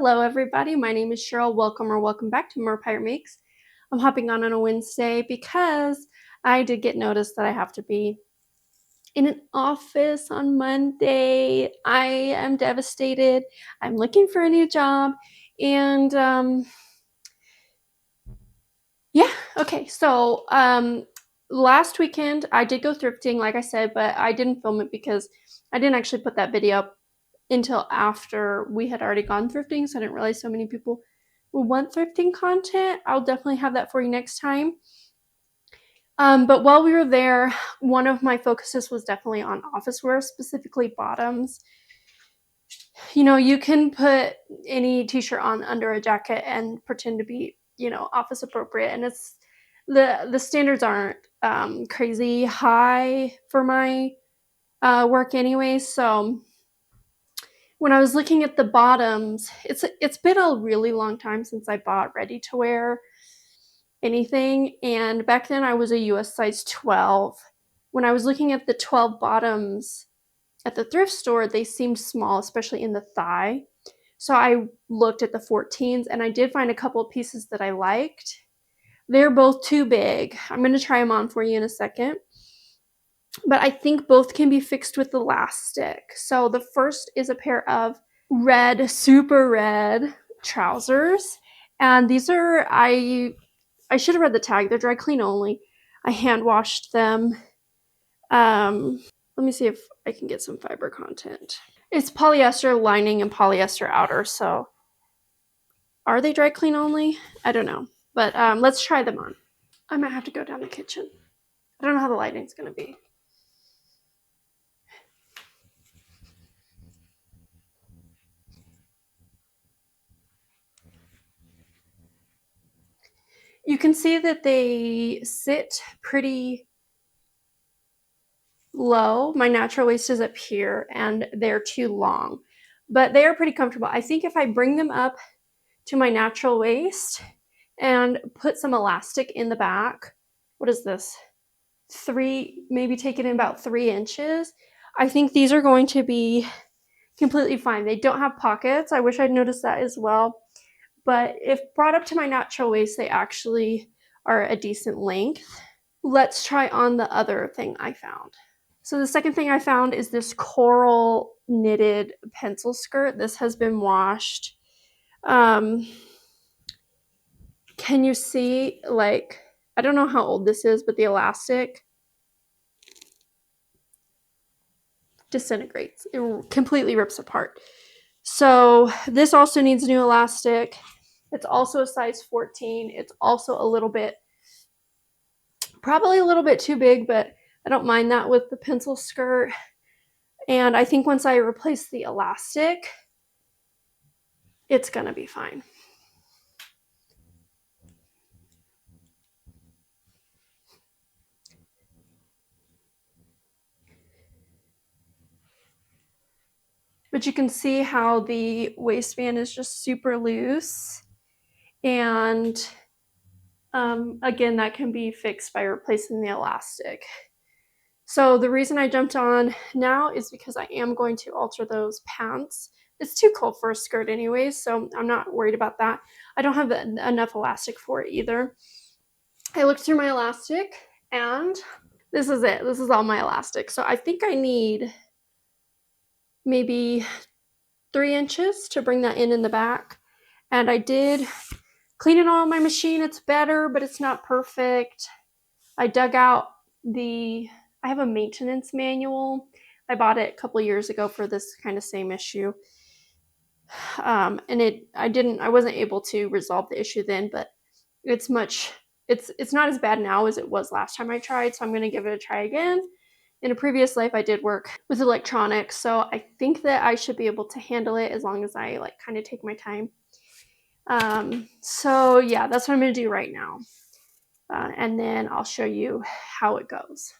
Hello everybody, my name is Cheryl. Welcome back to More Pirate Makes. I'm hopping on a Wednesday because I did get notice that I have to be in an office on Monday. I am devastated. I'm looking for a new job and yeah, okay. So last weekend I did go thrifting like I said, but I didn't film it because I didn't actually put that video up until after we had already gone thrifting, so I didn't realize so many people would want thrifting content. I'll definitely have that for you next time. But while we were there, one of my focuses was definitely on office wear, specifically bottoms. You know, you can put any t-shirt on under a jacket and pretend to be, you know, office appropriate, and it's the standards aren't crazy high for my work anyway, so when I was looking at the bottoms, it's been a really long time since I bought ready to wear anything, and back then I was a US size 12. When I was looking at the 12 bottoms at the thrift store, they seemed small, especially in the thigh. So I looked at the 14s and I did find a couple of pieces that I liked. They're both too big. I'm going to try them on for you in a second. But I think both can be fixed with elastic. So the first is a pair of red, super red trousers. And these are, I should have read the tag. They're dry clean only. I hand washed them. Let me see if I can get some fiber content. It's polyester lining and polyester outer. So are they dry clean only? I don't know. But let's try them on. I might have to go down the kitchen. I don't know how the lighting's going to be. You can see that they sit pretty low. My natural waist is up here and they're too long, but they are pretty comfortable. I think if I bring them up to my natural waist and put some elastic in the back, what is this? Maybe take it in about 3 inches. I think these are going to be completely fine. They don't have pockets. I wish I'd noticed that as well. But if brought up to my natural waist, they actually are a decent length. Let's try on the other thing I found. So the second thing I found is this coral knitted pencil skirt. This has been washed. Can you see, like, I don't know how old this is, but the elastic disintegrates. It completely rips apart. So this also needs new elastic. It's also a size 14. It's also a little bit, probably a little bit too big, but I don't mind that with the pencil skirt. And I think once I replace the elastic, it's gonna be fine. But you can see how the waistband is just super loose. And again, that can be fixed by replacing the elastic. So the reason I jumped on now is because I am going to alter those pants. It's too cold for a skirt anyways, so I'm not worried about that. I don't have enough elastic for it either. I looked through my elastic and this is it. This is all my elastic. So I think I need maybe 3 inches to bring that in the back. And I did clean it all on my machine. It's better, but it's not perfect. I dug out I have a maintenance manual. I bought it a couple years ago for this kind of same issue. And I wasn't able to resolve the issue then, but it's not as bad now as it was last time I tried. So I'm going to give it a try again. In a previous life, I did work with electronics, so I think that I should be able to handle it as long as I kind of take my time. So yeah, that's what I'm going to do right now. And then I'll show you how it goes.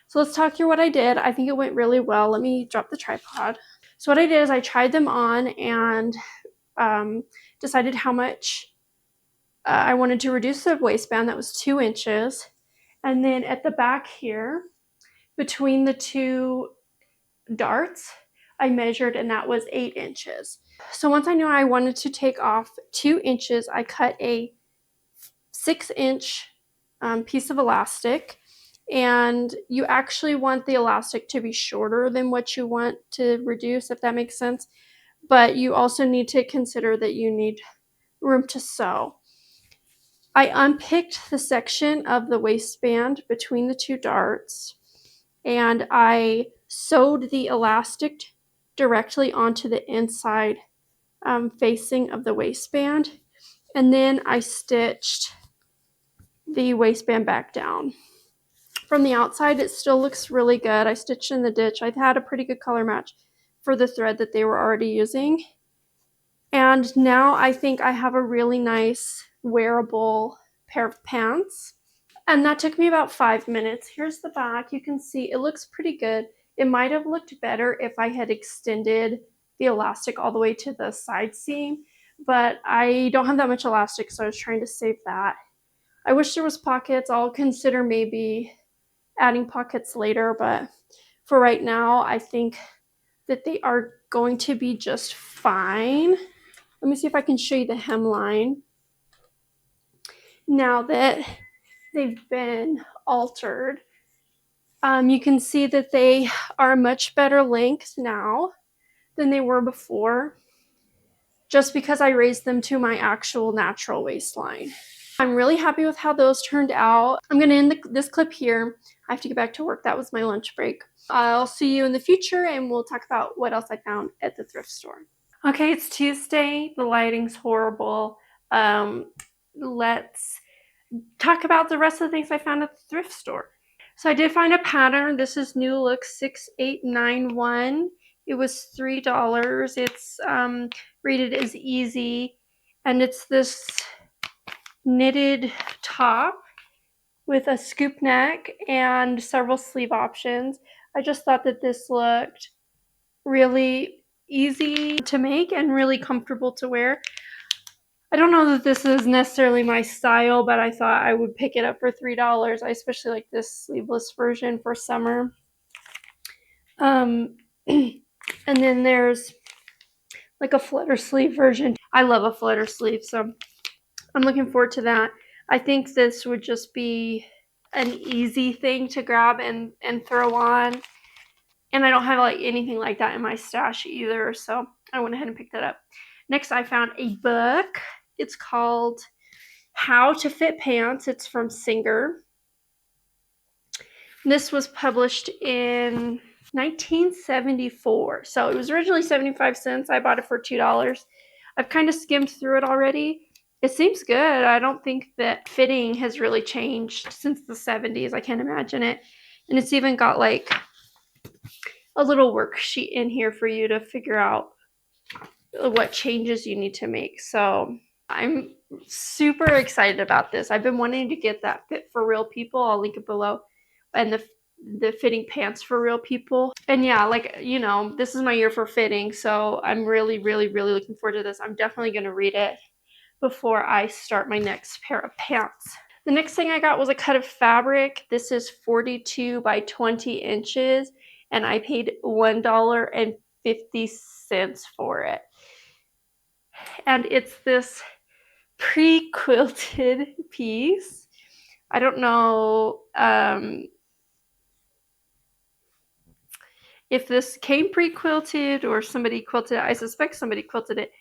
So let's talk through what I did. I think it went really well. Let me drop the tripod. So what I did is I tried them on and decided how much I wanted to reduce the waistband. That was 2 inches. And then at the back here, between the two darts, I measured and that was 8 inches. So once I knew I wanted to take off 2 inches, I cut a 6-inch piece of elastic. And you actually want the elastic to be shorter than what you want to reduce, if that makes sense. But you also need to consider that you need room to sew. I unpicked the section of the waistband between the two darts and I sewed the elastic directly onto the inside facing of the waistband. And then I stitched the waistband back down. From the outside, it still looks really good. I stitched in the ditch. I had a pretty good color match for the thread that they were already using. And now I think I have a really nice wearable pair of pants. And that took me about 5 minutes. Here's the back. You can see it looks pretty good. It might have looked better if I had extended the elastic all the way to the side seam, but I don't have that much elastic, so I was trying to save that. I wish there was pockets. I'll consider maybe adding pockets later, but for right now, I think that they are going to be just fine. Let me see if I can show you the hemline. Now that they've been altered, you can see that they are a much better length now than they were before, just because I raised them to my actual natural waistline. I'm really happy with how those turned out. I'm going to end this clip here. I have to get back to work. That was my lunch break. I'll see you in the future and we'll talk about what else I found at the thrift store. Okay, it's Tuesday. The lighting's horrible. Let's talk about the rest of the things I found at the thrift store. So I did find a pattern. This is New Look 6891. It was $3. It's rated as easy, and it's this knitted top with a scoop neck and several sleeve options. I just thought that this looked really easy to make and really comfortable to wear. I don't know that this is necessarily my style, but I thought I would pick it up for $3. I especially like this sleeveless version for summer. And then there's like a flutter sleeve version. I love a flutter sleeve, so I'm looking forward to that. I think this would just be an easy thing to grab and throw on. And I don't have like anything like that in my stash either, so I went ahead and picked that up. Next, I found a book. It's called How to Fit Pants. It's from Singer. This was published in 1974. So it was originally 75 cents. I bought it for $2. I've kind of skimmed through it already. It seems good. I don't think that fitting has really changed since the 70s. I can't imagine it. And it's even got like a little worksheet in here for you to figure out what changes you need to make. So I'm super excited about this. I've been wanting to get that Fit for Real People. I'll link it below. And the fitting pants for real people. And yeah, like, you know, this is my year for fitting. So I'm really, really, really looking forward to this. I'm definitely going to read it before I start my next pair of pants. The next thing I got was a cut of fabric. This is 42 by 20 inches. And I paid $1.50 for it. And it's this pre-quilted piece. I don't know if this came pre-quilted or somebody quilted it. I suspect somebody quilted it.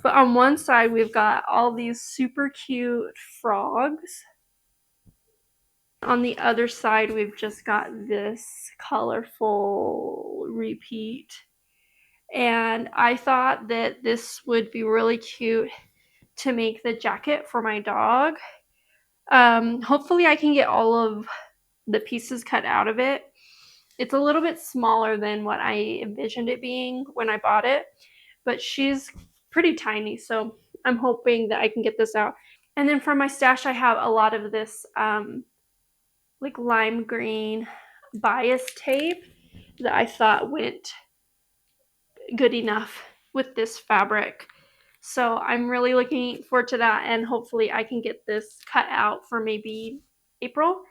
But on one side, we've got all these super cute frogs. On the other side, we've just got this colorful repeat. And I thought that this would be really cute to make the jacket for my dog. Hopefully I can get all of the pieces cut out of it. It's a little bit smaller than what I envisioned it being when I bought it, but she's pretty tiny, so I'm hoping that I can get this out. And then for my stash, I have a lot of this like lime green bias tape that I thought went good enough with this fabric. So I'm really looking forward to that, and hopefully I can get this cut out for maybe April,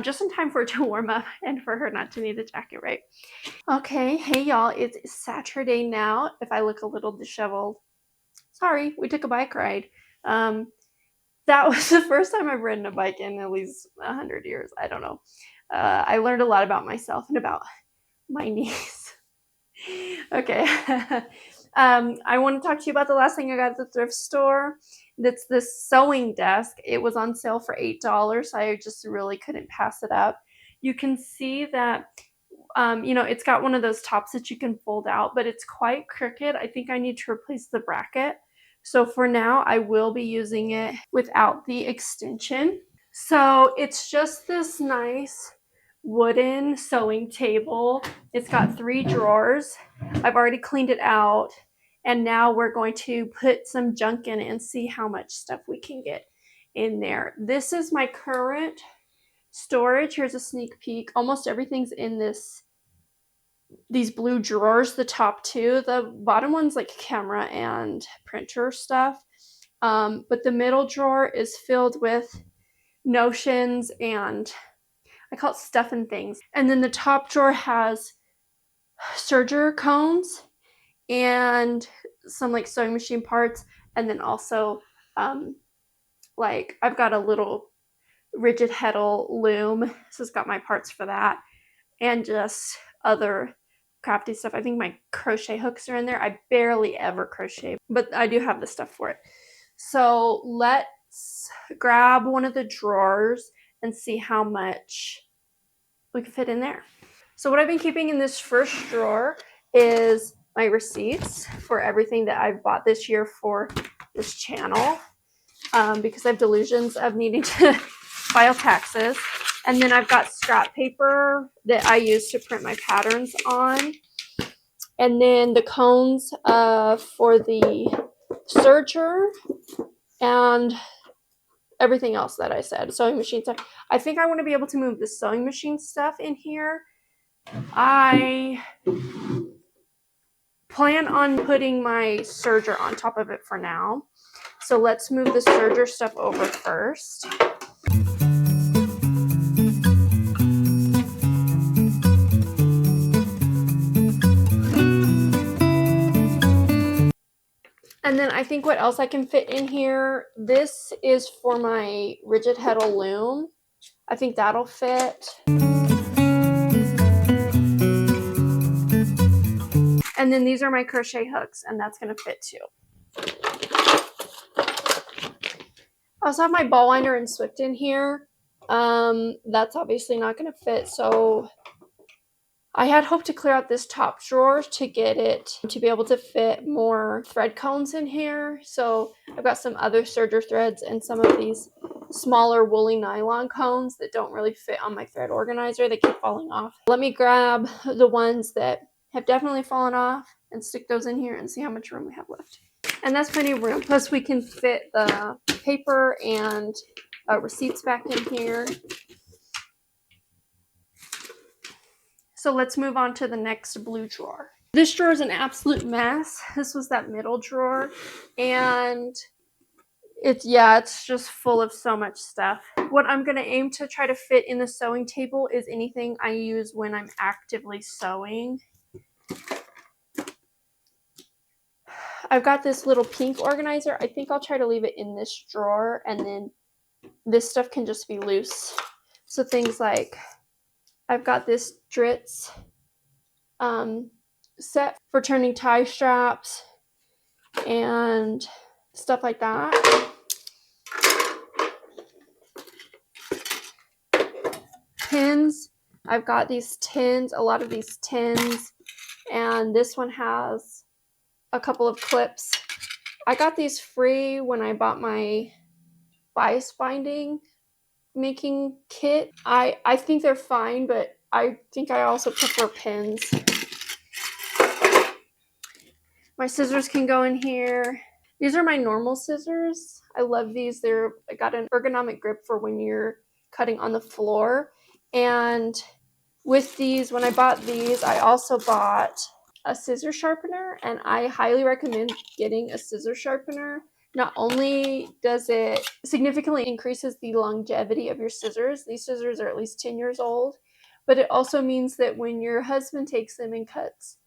just in time for it to warm up and for her not to need a jacket, right? Okay, hey y'all, it's Saturday now. If I look a little disheveled, sorry, we took a bike ride. That was the first time I've ridden a bike in at least 100 years. I don't know. I learned a lot about myself and about my knees. Okay. I want to talk to you about the last thing I got at the thrift store. That's this sewing desk. It was on sale for $8. So I just really couldn't pass it up. You can see that, it's got one of those tops that you can fold out, but it's quite crooked. I think I need to replace the bracket. So for now, I will be using it without the extension. So it's just this nice wooden sewing table. It's got 3 drawers. I've already cleaned it out, and now we're going to put some junk in it and see how much stuff we can get in there. This is my current storage. Here's a sneak peek. Almost everything's in these blue drawers, the top 2. The bottom one's like camera and printer stuff. But the middle drawer is filled with notions and I call it stuff and things. And then the top drawer has serger cones and some like sewing machine parts. And then also like I've got a little rigid heddle loom. So it's got my parts for that. And just other crafty stuff. I think my crochet hooks are in there. I barely ever crochet, but I do have the stuff for it. So let's grab one of the drawers and see how much we can fit in there. So what I've been keeping in this first drawer is my receipts for everything that I've bought this year for this channel, because I have delusions of needing to file taxes. And then I've got scrap paper that I use to print my patterns on. And then the cones for the serger and everything else that I said. Sewing machine stuff. I think I want to be able to move the sewing machine stuff in here. I plan on putting my serger on top of it for now. So let's move the serger stuff over first. And then I think what else I can fit in here, this is for my rigid heddle loom. I think that'll fit. And then these are my crochet hooks, and that's going to fit too. I also have my ball winder and Swift in here. That's obviously not going to fit, so I had hoped to clear out this top drawer to get it to be able to fit more thread cones in here. So I've got some other serger threads and some of these smaller woolly nylon cones that don't really fit on my thread organizer. They keep falling off. Let me grab the ones that have definitely fallen off and stick those in here and see how much room we have left. And that's plenty of room. Plus we can fit the paper and receipts back in here. So let's move on to the next blue drawer. This drawer is an absolute mess. This was that middle drawer, and it's just full of so much stuff. What I'm going to aim to try to fit in the sewing table is anything I use when I'm actively sewing. I've got this little pink organizer. I think I'll try to leave it in this drawer, and then this stuff can just be loose. So things like I've got this Dritz set for turning tie straps and stuff like that. Pins. I've got these tins, a lot of these tins, and this one has a couple of clips. I got these free when I bought my bias binding making kit. I think they're fine, but I think I also prefer pins. My scissors can go in here. These are my normal scissors. I love these. I got an ergonomic grip for when you're cutting on the floor. And with these, when I bought these, I also bought a scissor sharpener, and I highly recommend getting a scissor sharpener. Not only does it significantly increases the longevity of your scissors, these scissors are at least 10 years old, but it also means that when your husband takes them and cuts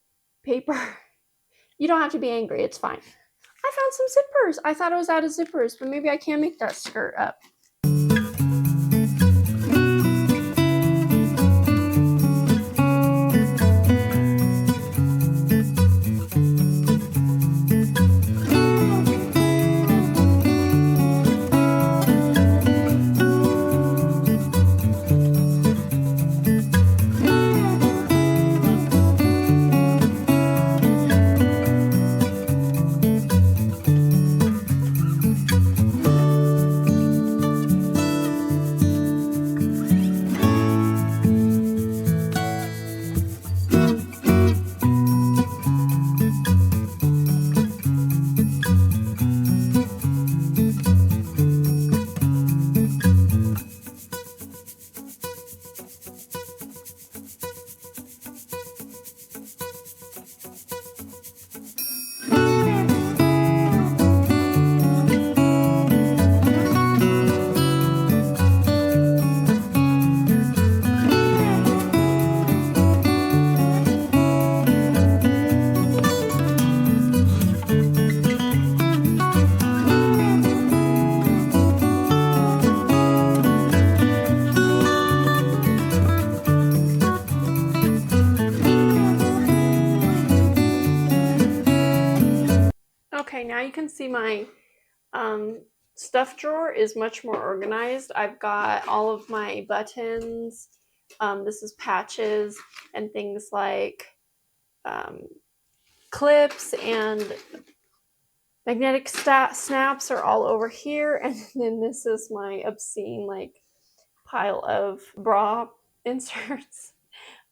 paper, you don't have to be angry. It's fine. I found some zippers. I thought I was out of zippers, but maybe I can make that skirt up. Okay, now you can see my stuff drawer is much more organized. I've got all of my buttons. This is patches and things like clips and magnetic snaps are all over here. And then this is my obscene pile of bra inserts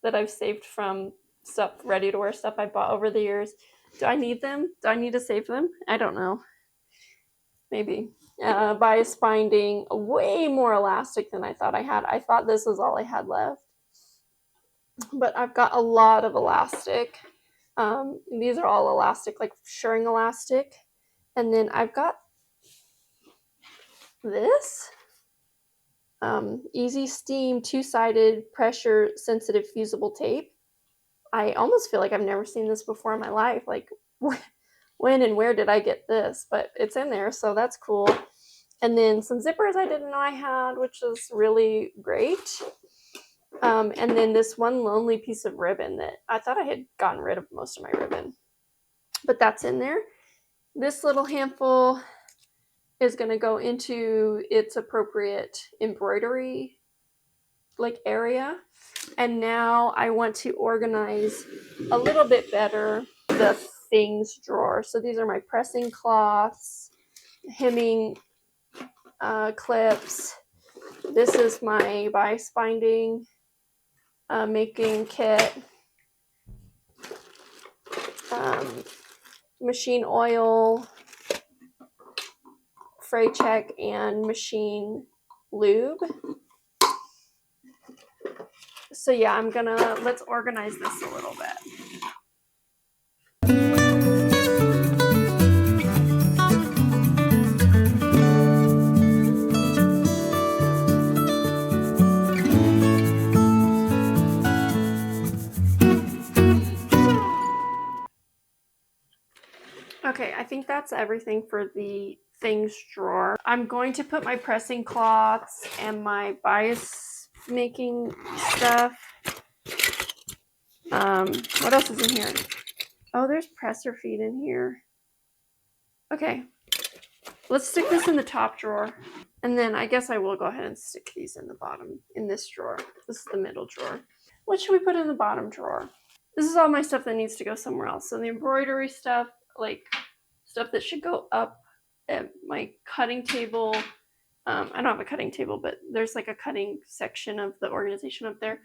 that I've saved from stuff, ready to wear stuff I bought over the years. Do I need them? Do I need to save them? I don't know. Maybe. Bias binding, way more elastic than I thought I had. I thought this was all I had left. But I've got a lot of elastic. These are all elastic, like shirring elastic. And then I've got this. Easy Steam 2-sided pressure sensitive fusible tape. I almost feel like I've never seen this before in my life. Like, when and where did I get this? But it's in there, so that's cool. And then some zippers I didn't know I had, which is really great. And then this one lonely piece of ribbon that I thought I had gotten rid of most of my ribbon, but that's in there. This little handful is going to go into its appropriate embroidery area. And now I want to organize a little bit better the things drawer. So these are my pressing cloths, hemming clips. This is my bias binding making kit, machine oil, fray check, and machine lube. So yeah, let's organize this a little bit. Okay, I think that's everything for the things drawer. I'm going to put my pressing cloths and my bias making stuff. What else is in here? Oh, there's presser feet in here. Okay, let's stick this in the top drawer. And then I guess I will go ahead and stick these in the bottom, in this drawer. This is the middle drawer. What should we put in the bottom drawer? This is all my stuff that needs to go somewhere else. So the embroidery stuff, like stuff that should go up at my cutting table. I don't have a cutting table, but there's like a cutting section of the organization up there.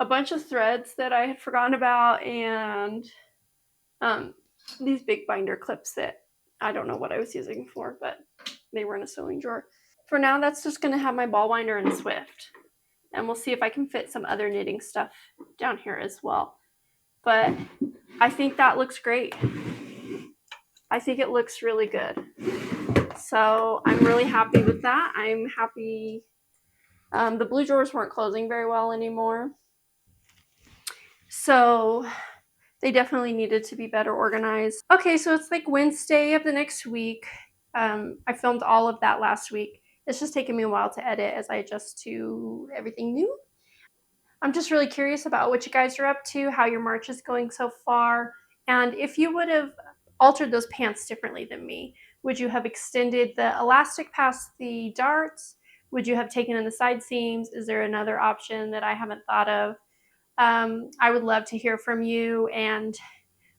A bunch of threads that I had forgotten about, and these big binder clips that I don't know what I was using for, but they were in a sewing drawer. For now, that's just going to have my ball winder and Swift. And we'll see if I can fit some other knitting stuff down here as well. but I think that looks great. I think it looks really good. So I'm really happy with that. I'm happy. The blue drawers weren't closing very well anymore. So they definitely needed to be better organized. Okay, so it's like Wednesday of the next week. I filmed all of that last week. It's just taken me a while to edit as I adjust to everything new. I'm just really curious about what you guys are up to, how your March is going so far, and if you would have altered those pants differently than me. Would you have extended the elastic past the darts? Would you have taken in the side seams? Is there another option that I haven't thought of? I would love to hear from you and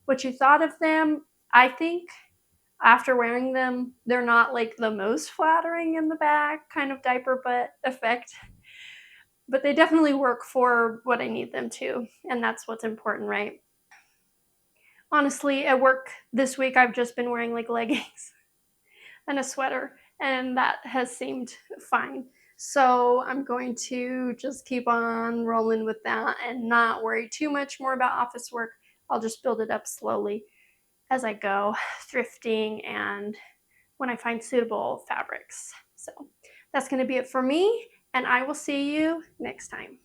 what you thought of them. I think after wearing them, they're not like the most flattering in the back, kind of diaper butt effect, but they definitely work for what I need them to, and that's what's important, right? Honestly, at work this week, I've just been wearing like leggings and a sweater, and that has seemed fine. So I'm going to just keep on rolling with that and not worry too much more about office work. I'll just build it up slowly as I go, thrifting and when I find suitable fabrics. So that's going to be it for me, and I will see you next time.